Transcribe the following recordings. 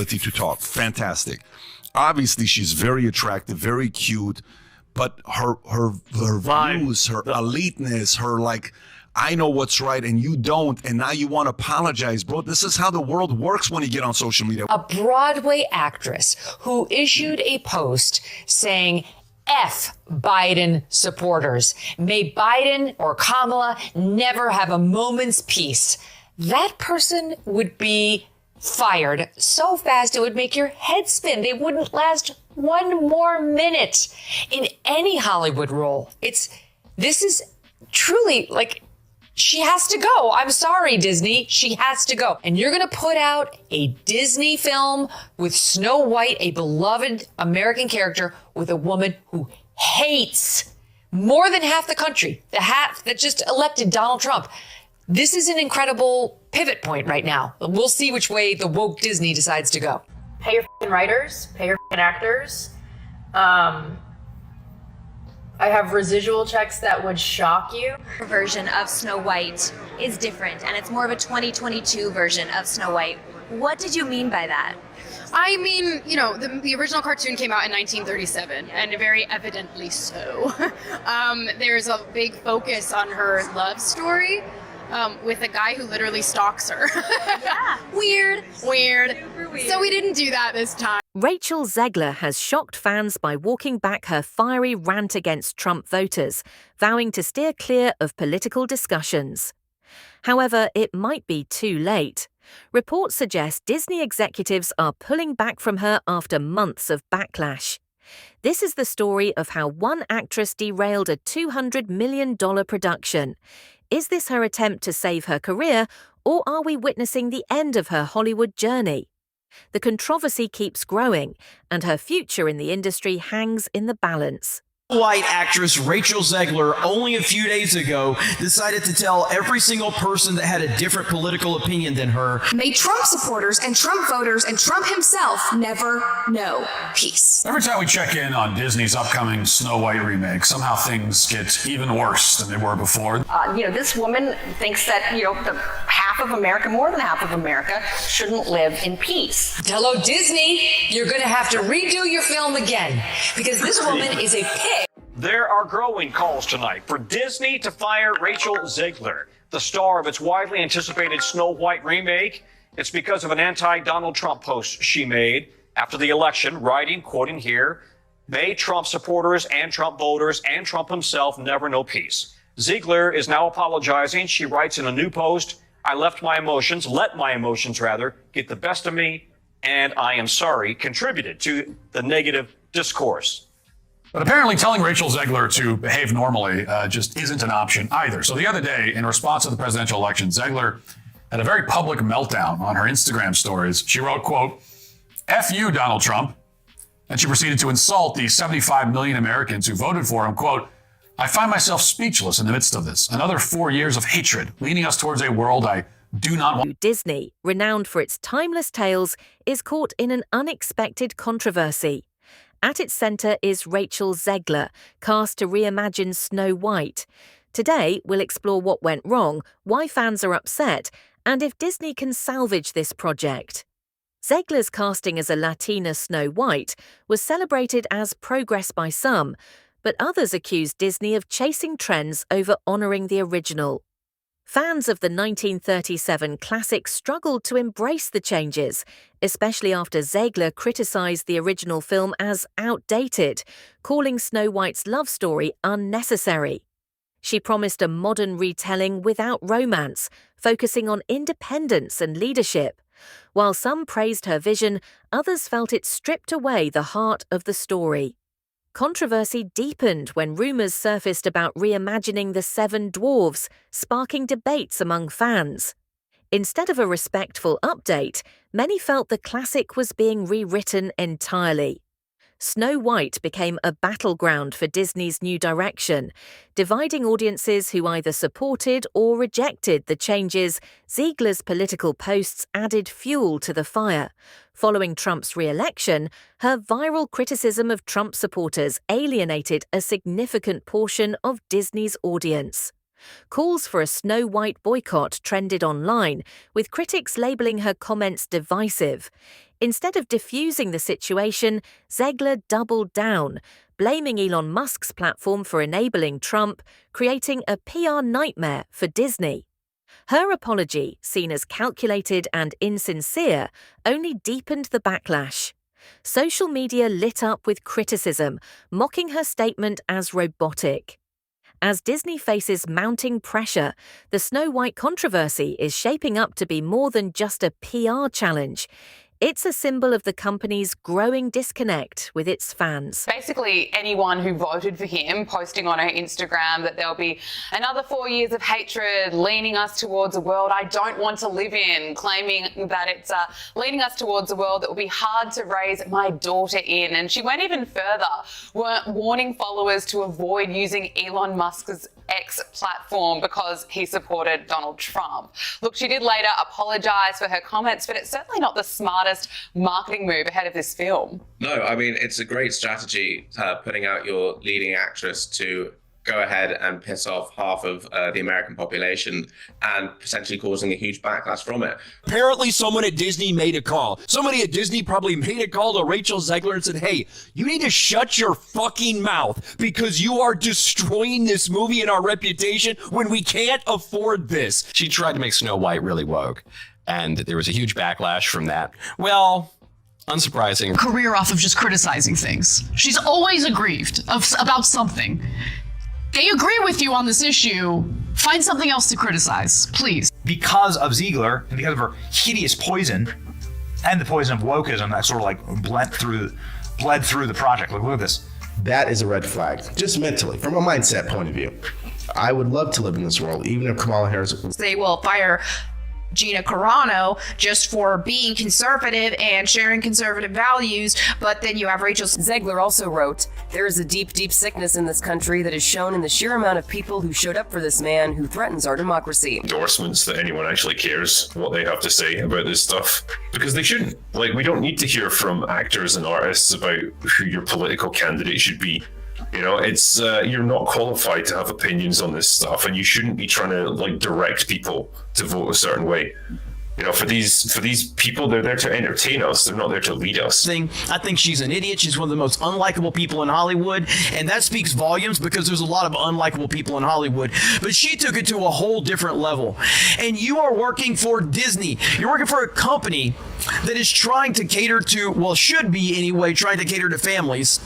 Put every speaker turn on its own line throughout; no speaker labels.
ability to talk. Fantastic. Obviously, she's very attractive, very cute, but her views, her eliteness, her like, I know what's right and you don't, and now you want to apologize, bro. This is how the world works when you get on social media.
A Broadway actress who issued a post saying, F Biden supporters. May Biden or Kamala never have a moment's peace. That person would be fired so fast it would make your head spin. They wouldn't last one more minute in any Hollywood role. This is truly like, she has to go. I'm sorry, Disney. She has to go. And you're going to put out a Disney film with Snow White, a beloved American character, with a woman who hates more than half the country, the half that just elected Donald Trump. This is an incredible pivot point right now. We'll see which way the woke Disney decides to go.
Pay your writers, pay your actors. I have residual checks that would shock you.
Version of Snow White is different, and it's more of a 2022 version of Snow White. What did you mean by that?
I mean, you know, the original cartoon came out in 1937, and very evidently so. There's a big focus on her love story with a guy who literally stalks her.
Yeah.
Weird. So we didn't do that this time.
Rachel Zegler has shocked fans by walking back her fiery rant against Trump voters, vowing to steer clear of political discussions. However, it might be too late. Reports suggest Disney executives are pulling back from her after months of backlash. This is the story of how one actress derailed a $200 million production. Is this her attempt to save her career, or are we witnessing the end of her Hollywood journey? The controversy keeps growing, and her future in the industry hangs in the balance.
White actress Rachel Zegler only a few days ago decided to tell every single person that had a different political opinion than her.
May Trump supporters and Trump voters and Trump himself never know peace.
Every time we check in on Disney's upcoming Snow White remake, somehow things get even worse than they were before.
This woman thinks that, the half of America, more than half of America, shouldn't live in peace.
Hello, Disney. You're going to have to redo your film again, because this woman is a pig.
There are growing calls tonight for Disney to fire Rachel Zegler, the star of its widely anticipated Snow White remake. It's because of an anti-Donald Trump post she made after the election, writing, quoting here, "May Trump supporters and Trump voters and Trump himself never know peace." Zegler is now apologizing. She writes in a new post, let my emotions get the best of me, and I am sorry, contributed to the negative discourse.
But apparently telling Rachel Zegler to behave normally just isn't an option either. So the other day, in response to the presidential election, Zegler had a very public meltdown on her Instagram stories. She wrote, quote, "F you, Donald Trump." And she proceeded to insult the 75 million Americans who voted for him. Quote, "I find myself speechless in the midst of this. Another 4 years of hatred, leading us towards a world I do not want."
Disney, renowned for its timeless tales, is caught in an unexpected controversy. At its centre is Rachel Zegler, cast to reimagine Snow White. Today, we'll explore what went wrong, why fans are upset, and if Disney can salvage this project. Zegler's casting as a Latina Snow White was celebrated as progress by some, but others accused Disney of chasing trends over honouring the original. Fans of the 1937 classic struggled to embrace the changes, especially after Zegler criticised the original film as outdated, calling Snow White's love story unnecessary. She promised a modern retelling without romance, focusing on independence and leadership. While some praised her vision, others felt it stripped away the heart of the story. Controversy deepened when rumours surfaced about reimagining the Seven Dwarfs, sparking debates among fans. Instead of a respectful update, many felt the classic was being rewritten entirely. Snow White became a battleground for Disney's new direction, dividing audiences who either supported or rejected the changes. Zegler's political posts added fuel to the fire. Following Trump's re-election, her viral criticism of Trump supporters alienated a significant portion of Disney's audience. Calls for a Snow White boycott trended online, with critics labelling her comments divisive. Instead of diffusing the situation, Zegler doubled down, blaming Elon Musk's platform for enabling Trump, creating a PR nightmare for Disney. Her apology, seen as calculated and insincere, only deepened the backlash. Social media lit up with criticism, mocking her statement as robotic. As Disney faces mounting pressure, the Snow White controversy is shaping up to be more than just a PR challenge. It's a symbol of the company's growing disconnect with its fans.
Basically, anyone who voted for him posting on her Instagram that there'll be another 4 years of hatred leaning us towards a world I don't want to live in, claiming that it's leading us towards a world that will be hard to raise my daughter in. And she went even further, warning followers to avoid using Elon Musk's X platform because he supported Donald Trump. Look, she did later apologise for her comments, but it's certainly not the smartest marketing move ahead of this film.
No, I mean, it's a great strategy putting out your leading actress to go ahead and piss off half of the American population and potentially causing a huge backlash from it.
Apparently someone at Disney made a call. Somebody at Disney probably made a call to Rachel Zegler and said, hey, you need to shut your fucking mouth because you are destroying this movie and our reputation when we can't afford this.
She tried to make Snow White really woke, and there was a huge backlash from that.
Well,
unsurprising.
Career off of just criticizing things. She's always aggrieved about something. They agree with you on this issue. Find something else to criticize, please.
Because of Zegler and because of her hideous poison and the poison of wokeism that sort of like bled through the project. Look at this.
That is a red flag, just mentally, from a mindset point of view. I would love to live in this world, even if Kamala Harris.
They will fire Gina Carano just for being conservative and sharing conservative values, but then you have Rachel.
Zegler also wrote, there is a deep, deep sickness in this country that is shown in the sheer amount of people who showed up for this man who threatens our democracy.
Endorsements that anyone actually cares what they have to say about this stuff, because they shouldn't. Like, we don't need to hear from actors and artists about who your political candidate should be. You know, it's you're not qualified to have opinions on this stuff, and you shouldn't be trying to like direct people to vote a certain way. You know, for these people, they're there to entertain us. They're not there to lead us.
I think she's an idiot. She's one of the most unlikable people in Hollywood, and that speaks volumes because there's a lot of unlikable people in Hollywood. But she took it to a whole different level. And you are working for Disney. You're working for a company that is trying to cater to, well, should be anyway, trying to cater to families.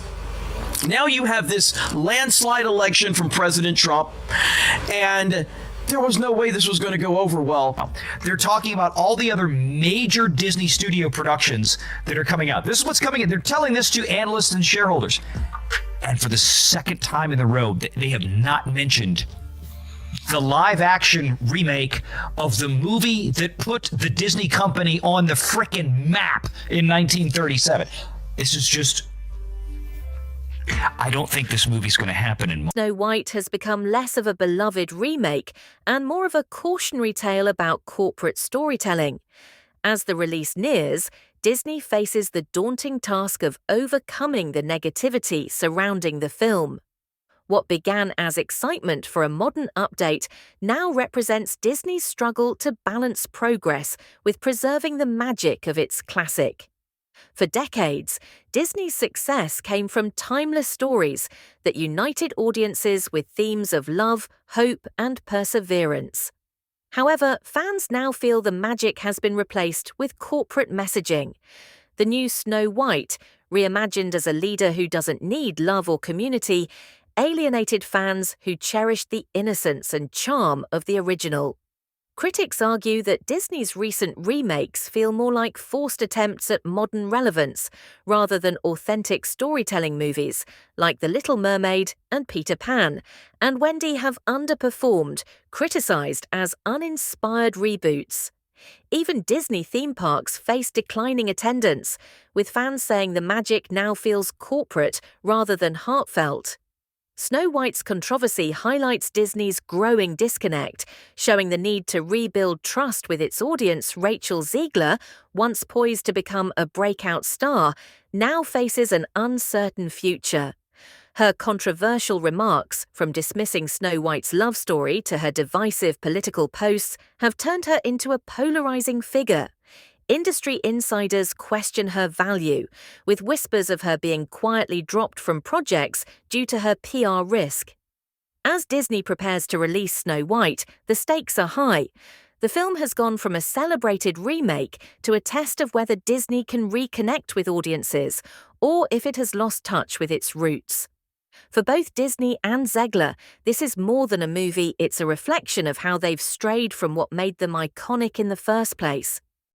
Now you have this landslide election from President Trump, and there was no way this was going to go over well.
They're talking about all the other major Disney studio productions that are coming out. This is what's coming in. They're telling this to analysts and shareholders. And for the second time in a row, they have not mentioned the live action remake of the movie that put the Disney company on the frickin' map in 1937. This is just... I don't think this movie's going to happen in.
Snow White has become less of a beloved remake and more of a cautionary tale about corporate storytelling. As the release nears, Disney faces the daunting task of overcoming the negativity surrounding the film. What began as excitement for a modern update now represents Disney's struggle to balance progress with preserving the magic of its classic. For decades, Disney's success came from timeless stories that united audiences with themes of love, hope, and perseverance. However, fans now feel the magic has been replaced with corporate messaging. The new Snow White, reimagined as a leader who doesn't need love or community, alienated fans who cherished the innocence and charm of the original. Critics argue that Disney's recent remakes feel more like forced attempts at modern relevance rather than authentic storytelling movies like The Little Mermaid and Peter Pan, and Wendy have underperformed, criticized as uninspired reboots. Even Disney theme parks face declining attendance, with fans saying the magic now feels corporate rather than heartfelt. Snow White's controversy highlights Disney's growing disconnect, showing the need to rebuild trust with its audience. Rachel Zegler, once poised to become a breakout star, now faces an uncertain future. Her controversial remarks, from dismissing Snow White's love story to her divisive political posts, have turned her into a polarizing figure. Industry insiders question her value, with whispers of her being quietly dropped from projects due to her PR risk. As Disney prepares to release Snow White, the stakes are high. The film has gone from a celebrated remake to a test of whether Disney can reconnect with audiences, or if it has lost touch with its roots. For both Disney and Zegler, this is more than a movie, it's a reflection of how they've strayed from what made them iconic in the first place.